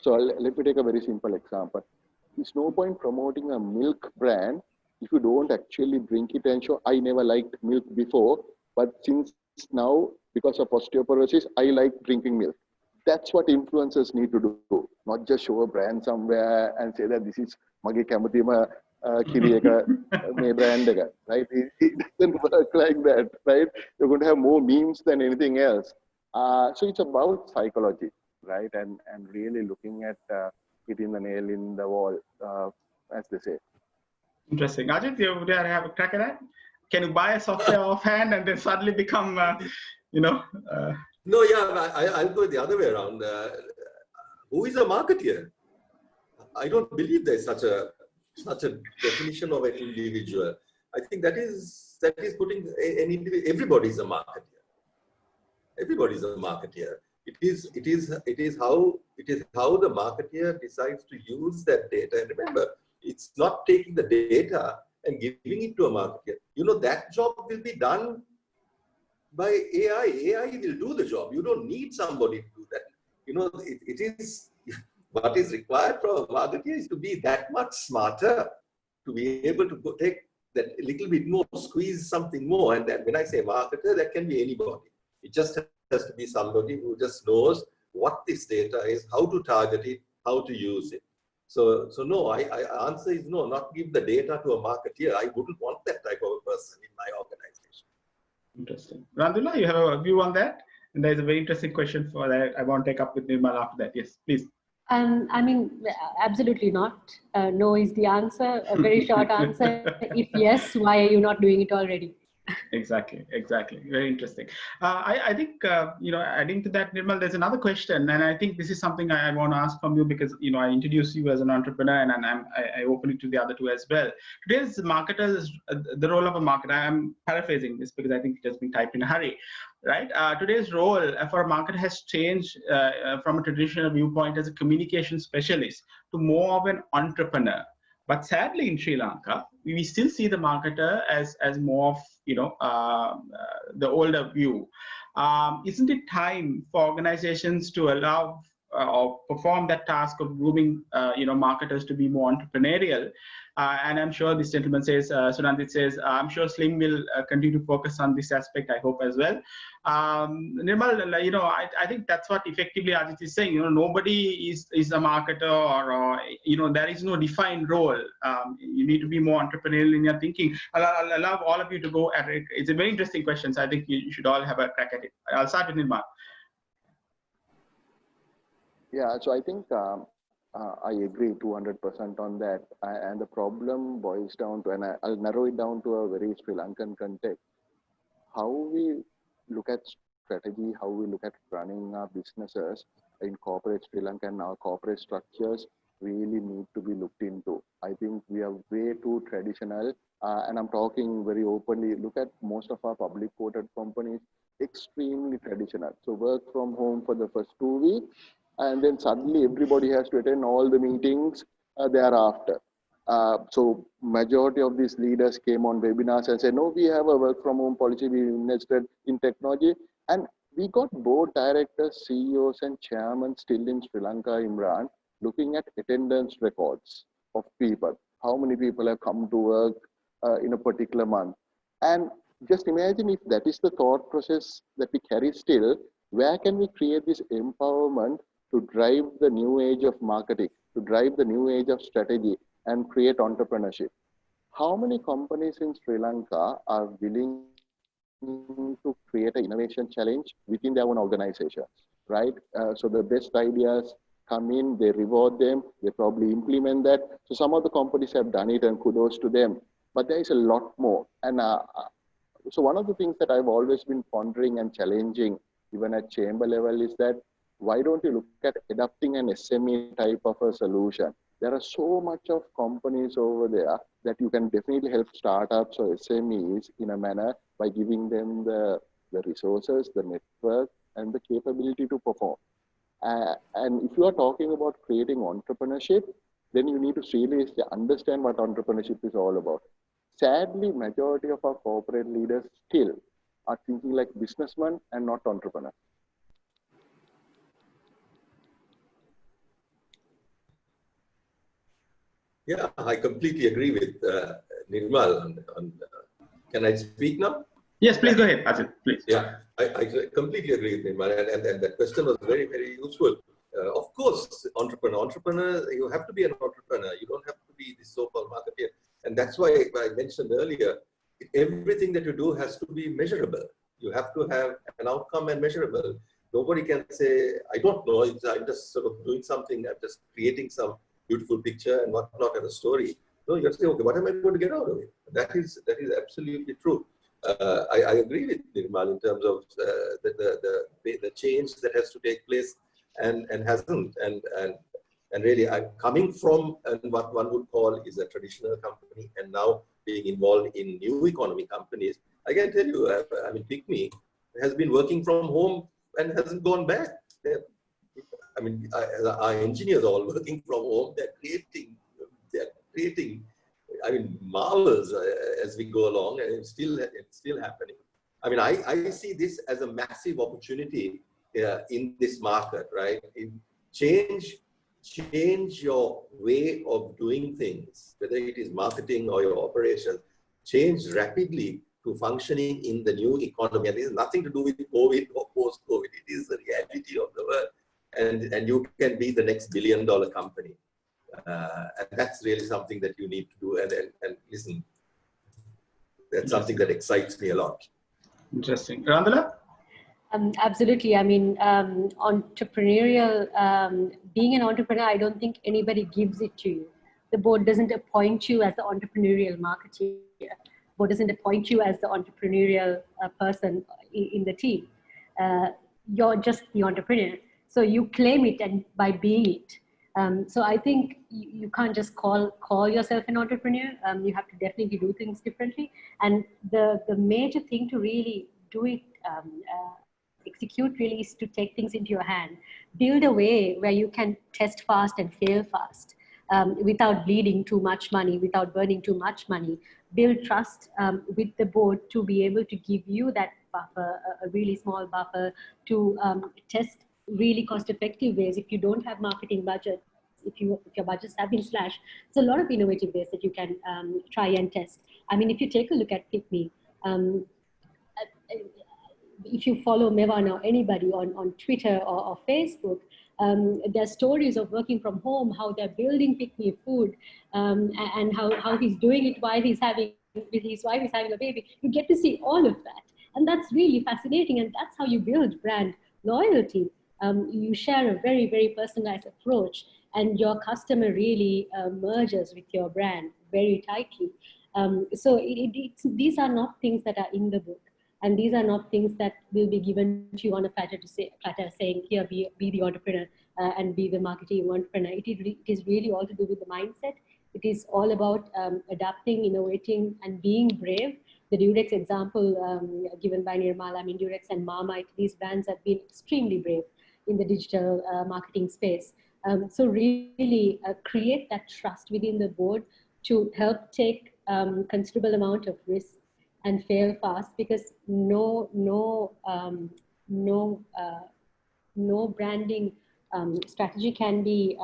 D: So let me take a very simple example. It's no point promoting a milk brand if you don't actually drink it and show, I never liked milk before, but since now, because of osteoporosis, I like drinking milk. That's what influencers need to do, not just show a brand somewhere and say that this is mage kamatima kiriyaka me brand, right? It doesn't work like that, right? You're going to have more memes than anything else. So it's about psychology, right? And really looking at hitting the nail in the wall, as they say.
A: Interesting. Ajit, you would have a crack at that? Can you buy a software offhand and then suddenly become,
B: No, yeah, I'll go the other way around. Who is a marketeer? I don't believe there's such a definition of an individual. I think that is putting an individual. Everybody is a marketeer. Everybody is a marketeer. It is how the marketeer decides to use that data. And remember, it's not taking the data and giving it to a marketeer. That job will be done by AI. AI will do the job. You don't need somebody to do that. It is what is required from a marketer is to be that much smarter, to be able to take that little bit more, squeeze something more. And then when I say marketer, that can be anybody. It just has to be somebody who just knows what this data is, how to target it, how to use it. So no, I answer is no, not give the data to a marketeer. I wouldn't want that type of a person in my organization.
A: Interesting. Randhula, you have a view on that? And there's a very interesting question for that I want to take up with Nirmal after that. Yes, please.
C: I mean, absolutely not. No is the answer. A very short answer. If yes, why are you not doing it already?
A: Exactly. Very interesting. I think, adding to that, Nirmal, there's another question. And I think this is something I want to ask from you because, I introduced you as an entrepreneur and I open it to the other two as well. Today's marketers, the role of a marketer, I'm paraphrasing this because I think it has been typed in a hurry, right? Today's role for a marketer has changed from a traditional viewpoint as a communication specialist to more of an entrepreneur. But sadly, in Sri Lanka, we still see the marketer as more of the older view. Isn't it time for organizations to allow or perform that task of grooming marketers to be more entrepreneurial? And I'm sure this gentleman says, Sunandit says, I'm sure Slim will continue to focus on this aspect, I hope as well. Nirmal, I think that's what effectively Ajit is saying. Nobody is a marketer or there is no defined role. You need to be more entrepreneurial in your thinking. I'll allow all of you to go at it. It's a very interesting question, so I think you should all have a crack at it. I'll start with Nirmal.
D: Yeah, so I think I agree 200% on that. And the problem boils down to, and I'll narrow it down to a very Sri Lankan context, how we look at strategy, how we look at running our businesses in corporate Sri Lanka and our corporate structures really need to be looked into. I think we are way too traditional. And I'm talking very openly, look at most of our public quoted companies, extremely traditional. So work from home for the first 2 weeks, and then suddenly everybody has to attend all the meetings thereafter. So majority of these leaders came on webinars and said, no, we have a work from home policy, we invested in technology. And we got board directors, CEOs and chairmen still in Sri Lanka, Imran, looking at attendance records of people. How many people have come to work in a particular month? And just imagine if that is the thought process that we carry still, where can we create this empowerment to drive the new age of marketing, to drive the new age of strategy and create entrepreneurship? How many companies in Sri Lanka are willing to create an innovation challenge within their own organizations, right? So the best ideas come in, they reward them, they probably implement that. So some of the companies have done it and kudos to them, but there is a lot more. And so one of the things that I've always been pondering and challenging even at chamber level is that why don't you look at adopting an SME type of a solution? There are so much of companies over there that you can definitely help startups or SMEs in a manner by giving them the resources, the network, and the capability to perform. And if you are talking about creating entrepreneurship, then you need to seriously understand what entrepreneurship is all about. Sadly, majority of our corporate leaders still are thinking like businessmen and not entrepreneurs.
B: Yeah, I completely agree with Nirmal. Can I speak now?
A: Yes, please go ahead, Ajit, please.
B: Yeah, I completely agree with Nirmal, and that question was very, very useful. Of course, entrepreneur, you have to be an entrepreneur. You don't have to be the so-called marketeer. And that's why I mentioned earlier, everything that you do has to be measurable. You have to have an outcome and measurable. Nobody can say, I don't know, I'm just sort of doing something, I'm just creating some beautiful picture and whatnot and a story. No, you have to say, okay, what am I going to get out of it? That is absolutely true. I agree with Nirmal in terms of the change that has to take place and hasn't. And really, I'm coming from what one would call is a traditional company and now being involved in new economy companies. I can tell you, I mean, Pygmy has been working from home and hasn't gone back. I mean, our engineers are all working from home. They're creating, I mean, marvels as we go along, and it's still happening. I mean, I see this as a massive opportunity in this market, right? Change your way of doing things, whether it is marketing or your operations, change rapidly to functioning in the new economy. And this has nothing to do with COVID or post-COVID. It is the reality of the world. And you can be the next billion-dollar company. And that's really something that you need to do. And listen, that's something that excites me a lot.
A: Interesting. Randhula?
C: Absolutely. I mean, entrepreneurial, being an entrepreneur, I don't think anybody gives it to you. The board doesn't appoint you as the entrepreneurial marketeer. Board doesn't appoint you as the entrepreneurial person in the team. You're just the entrepreneur. So you claim it and by being it. So I think you can't just call yourself an entrepreneur. You have to definitely do things differently. And the major thing to really do it, execute really is to take things into your hand. Build a way where you can test fast and fail fast without bleeding too much money, without burning too much money. Build trust with the board to be able to give you that buffer, a really small buffer to test really cost-effective ways. If you don't have marketing budgets, if your budgets have been slashed, there's a lot of innovative ways that you can try and test. I mean, if you take a look at PickMe, if you follow Mevan or anybody on Twitter or Facebook, there's stories of working from home, how they're building PickMe food, and how he's doing it while he's having, with his wife is having a baby. You get to see all of that. And that's really fascinating. And that's how you build brand loyalty. You share a very, very personalized approach, and your customer really merges with your brand very tightly. So these are not things that are in the book. And these are not things that will be given to you on a platter saying, here, be the entrepreneur and be the marketing entrepreneur. It is really all to do with the mindset. It is all about adapting, innovating, and being brave. The Durex example given by Nirmal, I mean, Durex and Marmite, these brands have been extremely brave in the digital marketing space. So really create that trust within the board to help take considerable amount of risk and fail fast, because no branding strategy can be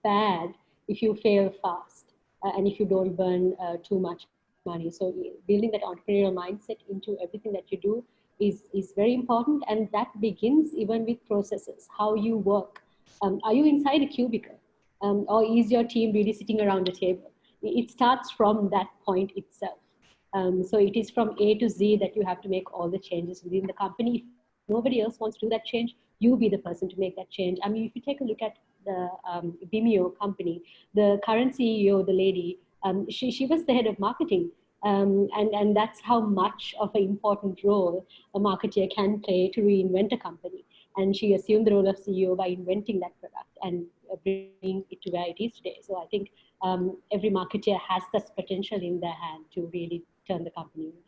C: bad if you fail fast and if you don't burn too much money. So building that entrepreneurial mindset into everything that you do is very important, and that begins even with processes, how you work. Are you inside a cubicle, or is your team really sitting around a table? It starts from that point itself. So it is from A to Z that you have to make all the changes within the company. If nobody else wants to do that change, you be the person to make that change. I mean, if you take a look at the Vimeo company, the current CEO, the lady, she was the head of marketing. And that's how much of an important role a marketer can play to reinvent a company. And she assumed the role of CEO by inventing that product and bringing it to where it is today. So I think every marketer has this potential in their hand to really turn the company around.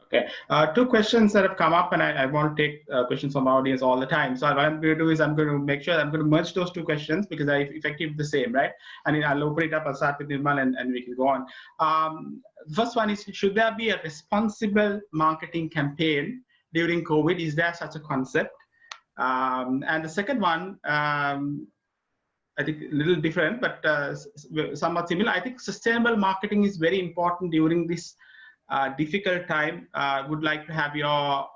A: Okay, two questions that have come up, and I want to take questions from our audience all the time. So what I'm going to do is I'm going to make sure I'm going to merge those two questions because they're effectively the same, right? And I'll open it up. I'll start with Nirmal and we can go on. The first one is, should there be a responsible marketing campaign during COVID? Is there such a concept? And the second one, I think a little different, but somewhat similar. I think sustainable marketing is very important during this difficult time. Would like to have your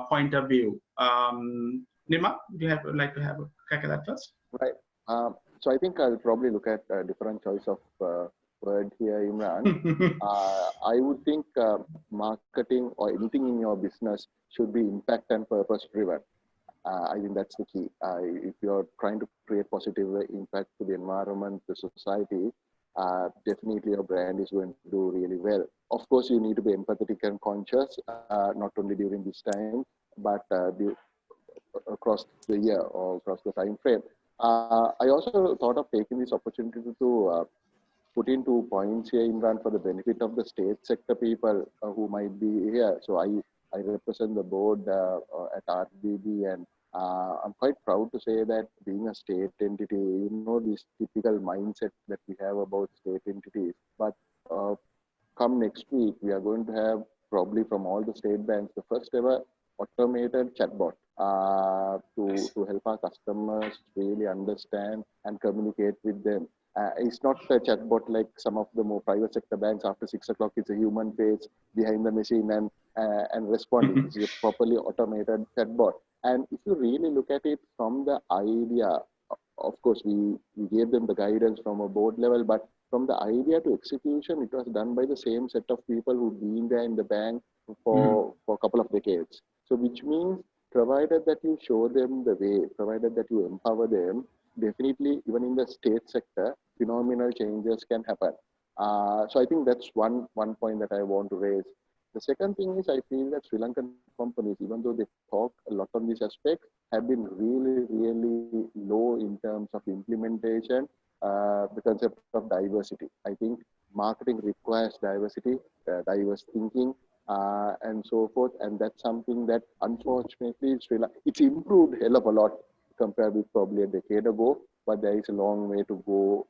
A: point of view. Nirmal, do you like to have a crack at that first?
D: Right. So I think I'll probably look at a different choice of word here, Imran. I would think marketing or anything in your business should be impact and purpose driven. I think that's the key. If you're trying to create positive impact to the environment, the society, definitely your brand is going to do really well. Of course, you need to be empathetic and conscious, not only during this time, but across the year or across the time frame. I also thought of taking this opportunity to put in 2 points here, Imran, for the benefit of the state sector people who might be here. So I represent the board at RBB, and I'm quite proud to say that being a state entity, this typical mindset that we have about state entities. But come next week, we are going to have probably from all the state banks, the first ever automated chatbot to help our customers really understand and communicate with them. It's not a chatbot like some of the more private sector banks. After 6 o'clock, it's a human face behind the machine and responding. This is a properly automated chatbot. And if you really look at it from the idea of course, we gave them the guidance from a board level, but from the idea to execution, it was done by the same set of people who've been there in the bank for a couple of decades. So which means, provided that you show them the way, provided that you empower them, definitely even in the state sector, phenomenal changes can happen. So I think that's one point that I want to raise. The second thing is, I feel that Sri Lankan companies, even though they talk a lot on this aspect, have been really low in terms of implementation, the concept of diversity. I think marketing requires diversity, diverse thinking, and so forth. And that's something that, unfortunately, it's improved a hell of a lot compared with probably a decade ago, but there is a long way to go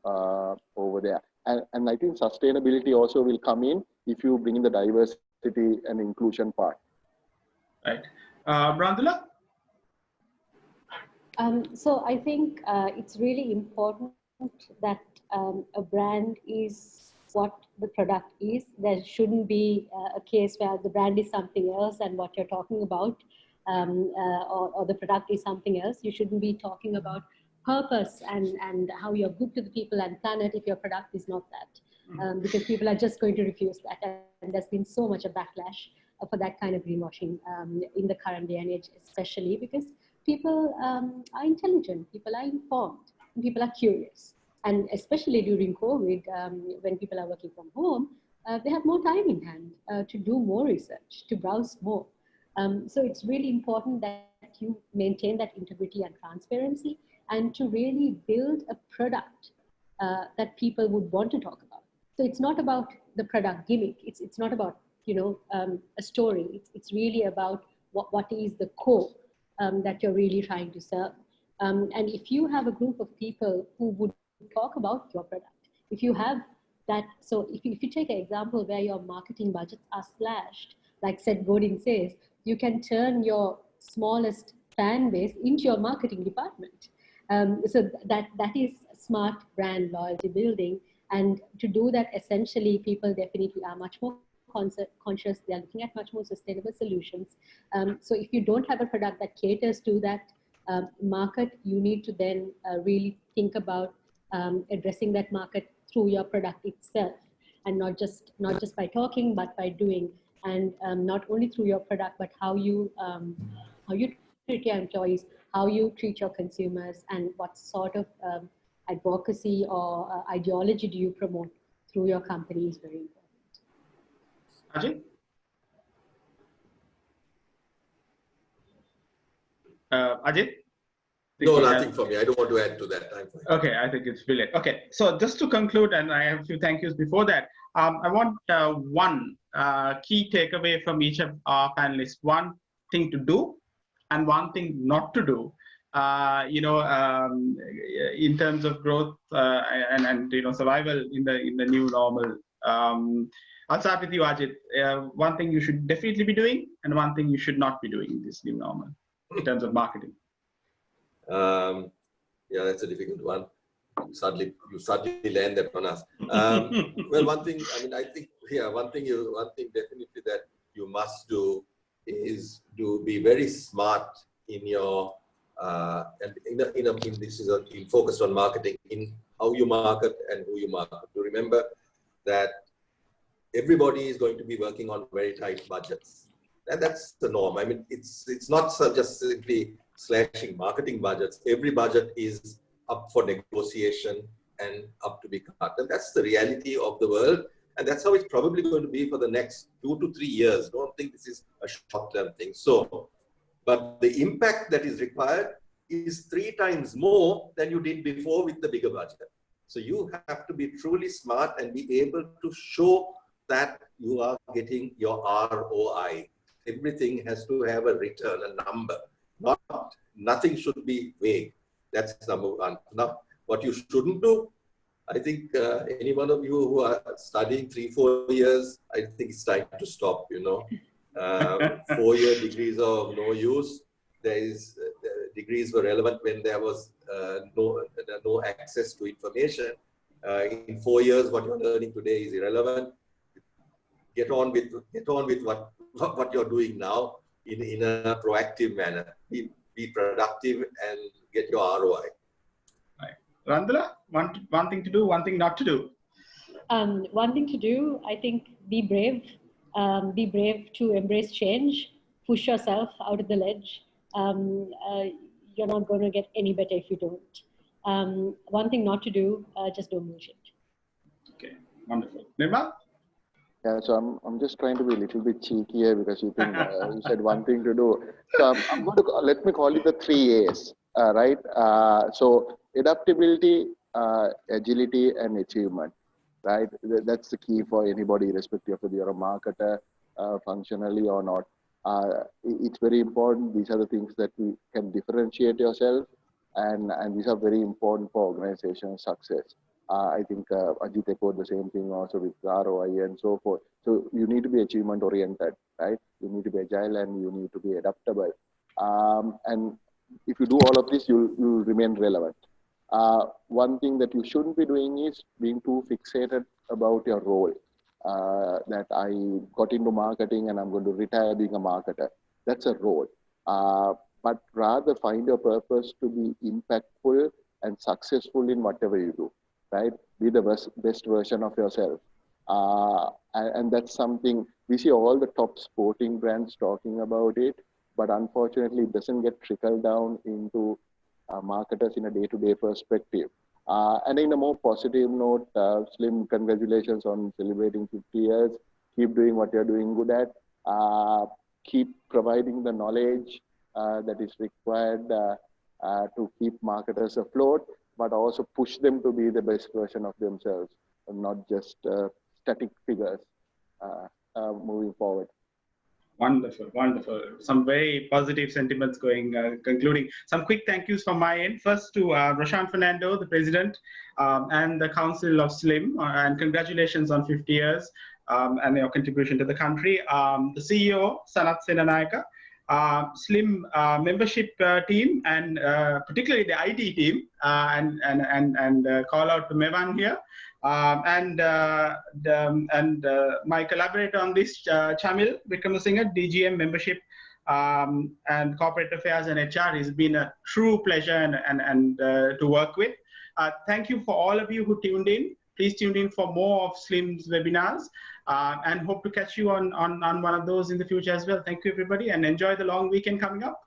D: over there. And I think sustainability also will come in if you bring in the diversity and inclusion part.
A: Right. Randhula?
C: So I think it's really important that a brand is what the product is. There shouldn't be a case where the brand is something else and what you're talking about, or the product is something else. You shouldn't be talking about purpose and how you're good to the people and planet if your product is not that, because people are just going to refuse that. And there's been so much of backlash for that kind of greenwashing in the current day and age, especially because people are intelligent, people are informed, and people are curious. And especially during COVID, when people are working from home, they have more time in hand to do more research, to browse more. So it's really important that you maintain that integrity and transparency, and to really build a product that people would want to talk about. So it's not about the product gimmick. It's not about, a story. It's really about what is the core that you're really trying to serve. And if you have a group of people who would talk about your product, if you have that, so if you take an example where your marketing budgets are slashed, like Seth Godin says, you can turn your smallest fan base into your marketing department. So that is smart brand loyalty building. And to do that, essentially, people definitely are much more conscious. They're looking at much more sustainable solutions. So if you don't have a product that caters to that market, you need to then really think about addressing that market through your product itself, and not just by talking, but by doing. And not only through your product, but how you treat your employees, how you treat your consumers, and what sort of advocacy or ideology do you promote through your company is very important.
A: Ajit? Ajit?
B: No, nothing for me. I don't want to add to that. I'm fine.
A: Okay, I think it's brilliant. Okay, so just to conclude, and I have a few thank yous before that, I want one key takeaway from each of our panelists. One thing to do and one thing not to do, in terms of growth and survival in the new normal. I'll start with you, Ajit. One thing you should definitely be doing and one thing you should not be doing in this new normal in terms of marketing.
B: Yeah, that's a difficult one. You suddenly land that on us. Well, one thing, I think, one thing definitely that you must do is to be very smart in your, this is focused on marketing, in how you market and who you market. To remember that everybody is going to be working on very tight budgets. And that's the norm. It's not just simply slashing marketing budgets. Every budget is up for negotiation and up to be cut. And that's the reality of the world. And that's how it's probably going to be for the next 2 to 3 years. Don't think this is a short-term thing. So, but the impact that is required is 3 times more than you did before with the bigger budget. So you have to be truly smart and be able to show that you are getting your ROI. Everything has to have a return, a number. Nothing should be vague. That's number one. Now, what you shouldn't do, I think any one of you who are studying 3-4 years, I think it's time to stop, 4-year degrees are of no use. Degrees were relevant when there was no access to information. In 4 years, what you're learning today is irrelevant. Get on with what you're doing now in a proactive manner. Be productive and get your ROI.
A: Right. Randhula, one thing to do, one thing not to do.
C: One thing to do, I think, be brave. Be brave to embrace change. Push yourself out of the ledge. You're not going to get any better if you don't. One thing not to do, just don't bullshit.
A: Okay, wonderful. Nirmal?
D: Yeah, so I'm just trying to be a little bit cheeky here because you think you said one thing to do. So I'm going to let me call it the 3 A's, right? So adaptability, agility, and achievement, right? That's the key for anybody, irrespective of whether you're a marketer, functionally or not. It's very important. These are the things that you can differentiate yourself, and these are very important for organization success. I think Ajit echoed the same thing also with ROI and so forth. So you need to be achievement oriented, right? You need to be agile and you need to be adaptable. And if you do all of this, you'll remain relevant. One thing that you shouldn't be doing is being too fixated about your role. That I got into marketing and I'm going to retire being a marketer. That's a role. But rather find your purpose to be impactful and successful in whatever you do, right? Be the best version of yourself. And that's something we see all the top sporting brands talking about it, but unfortunately it doesn't get trickled down into marketers in a day-to-day perspective. And in a more positive note, Slim, congratulations on celebrating 50 years. Keep doing what you're doing good at. Keep providing the knowledge that is required to keep marketers afloat, but also push them to be the best version of themselves and not just static figures moving forward.
A: Wonderful, wonderful. Some very positive sentiments concluding. Some quick thank yous from my end. First to Roshan Fernando, the president, and the Council of Slim, and congratulations on 50 years and your contribution to the country. The CEO, Sanat Senanayaka, Slim membership team, and particularly the IT team, and call out to Mevan here. And my collaborator on this, Chamil Vikramasinghe, DGM membership and corporate affairs and HR. Has been a true pleasure and to work with. Thank you for all of you who tuned in. Please tune in for more of Slim's webinars and hope to catch you on one of those in the future as well. Thank you, everybody, and enjoy the long weekend coming up.